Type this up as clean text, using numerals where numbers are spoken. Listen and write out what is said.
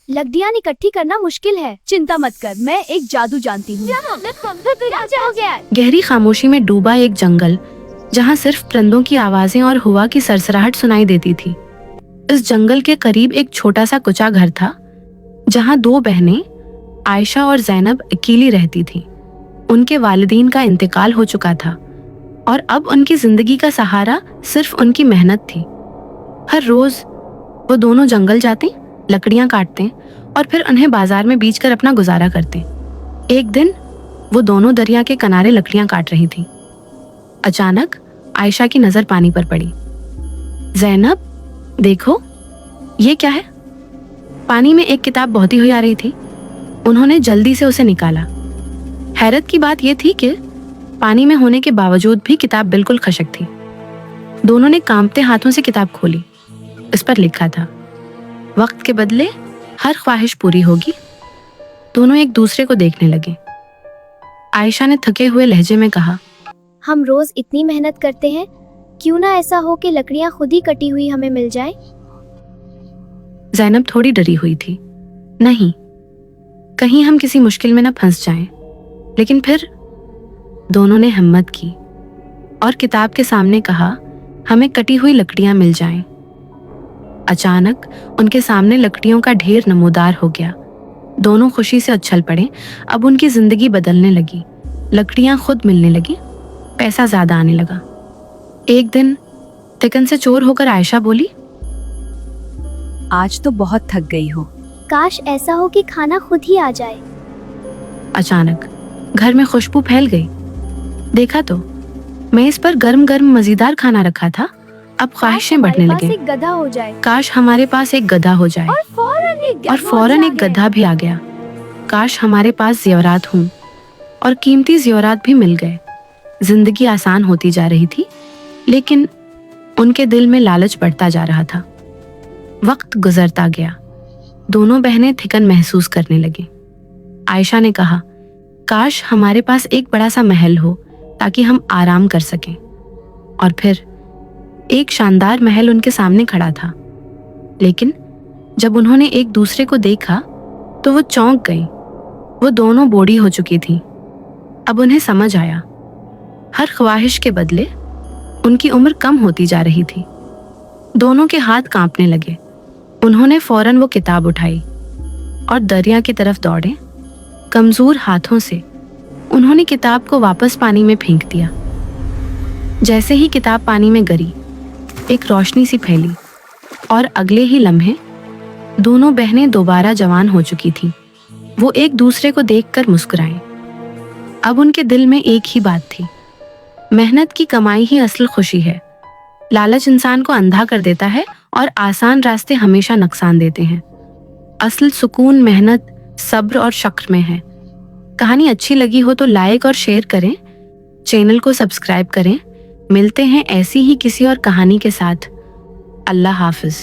लकड़ियाँ इकट्ठी करना मुश्किल है। चिंता मत कर, मैं एक जादू जानती हूँ। क्या हो गया? गहरी खामोशी में डूबा एक जंगल, जहाँ सिर्फ परिंदों की आवाजें और हवा की सरसराहट सुनाई देती थी। इस जंगल के करीब एक छोटा सा कुचा घर था, जहाँ दो बहनें आयशा और ज़ैनब अकेली रहती थीं। उनके वालिदैन का इंतकाल हो चुका था और अब उनकी जिंदगी का सहारा सिर्फ उनकी मेहनत थी। हर रोज वो दोनों जंगल जाते, लकड़ियां काटते और फिर उन्हें बाजार में बेचकर अपना गुजारा करते। एक दिन वो दोनों दरिया के किनारे लकड़ियां काट रही थीं। अचानक आयशा की नजर पानी पर पड़ी। ज़ैनब, देखो ये क्या है? पानी में एक किताब बहती हुई आ रही थी। उन्होंने जल्दी से उसे निकाला। हैरत की बात यह थी कि पानी में होने के बावजूद भी किताब बिल्कुल खशक थी। दोनों ने कांपते हाथों से किताब खोली। इस पर लिखा था, वक्त के बदले हर ख्वाहिश पूरी होगी। दोनों एक दूसरे को देखने लगे। आयशा ने थके हुए लहजे में कहा, हम रोज इतनी मेहनत करते हैं, क्यों ना ऐसा हो कि लकड़ियाँ खुद ही कटी हुई हमें मिल जाए। ज़ैनब थोड़ी डरी हुई थी। नहीं, कहीं हम किसी मुश्किल में न फंस जाएं। लेकिन फिर दोनों ने हिम्मत की और किताब के सामने कहा, हमें कटी हुई लकड़ियां मिल जाएं। अचानक उनके सामने लकड़ियों का ढेर नमूदार हो गया। दोनों खुशी से उछल पड़े। अब उनकी जिंदगी बदलने लगी। लकड़ियां खुद मिलने लगी, पैसा ज्यादा आने लगा। एक दिन थिकन से चोर होकर आयशा बोली, आज तो बहुत थक गई हो। काश ऐसा हो कि खाना खुद ही आ जाए। अचानक घर में खुशबू फैल गई। देखा तो मेज पर गर्म गर्म मजेदार खाना रखा था। अब ख्वाहिशें बढ़ने लगे। एक गधा हो जाए। काश हमारे पास एक गधा हो जाए। और फौरन एक गधा भी आ गया। काश हमारे पास ज़ेवरात हों और कीमती ज़ेवरात भी मिल गए। जिंदगी आसान होती जा रही थी, लेकिन उनके दिल में लालच बढ़ता जा रहा था। वक्त गुजरता गया। दोनों बहनें थिकन महसूस करने लगी। आयशा ने कहा, काश हमारे पास एक बड़ा सा महल हो ताकि हम आराम कर सकें। और फिर एक शानदार महल उनके सामने खड़ा था। लेकिन जब उन्होंने एक दूसरे को देखा तो वो चौंक गई। वो दोनों बूढ़ी हो चुकी थीं। अब उन्हें समझ आया, हर ख्वाहिश के बदले उनकी उम्र कम होती जा रही थी। दोनों के हाथ कांपने लगे। उन्होंने फौरन वो किताब उठाई और दरिया की तरफ दौड़े। कमजोर हाथों से उन्होंने किताब को वापस पानी में फेंक दिया। जैसे ही किताब पानी में गिरी, एक रोशनी सी फैली और अगले ही लम्हे दोनों बहनें दोबारा जवान हो चुकी थीं। वो एक दूसरे को देखकर मुस्कुराएं। अब उनके दिल में एक ही बात थी, मेहनत की कमाई ही असल खुशी है। लालच इंसान को अंधा कर देता है और आसान रास्ते हमेशा नुकसान देते हैं। असल सुकून मेहनत, सब्र और शक्र में है। कहानी अच्छी लगी हो तो लाइक और शेयर करें, चैनल को सब्सक्राइब करें। मिलते हैं ऐसी ही किसी और कहानी के साथ। अल्लाह हाफिज।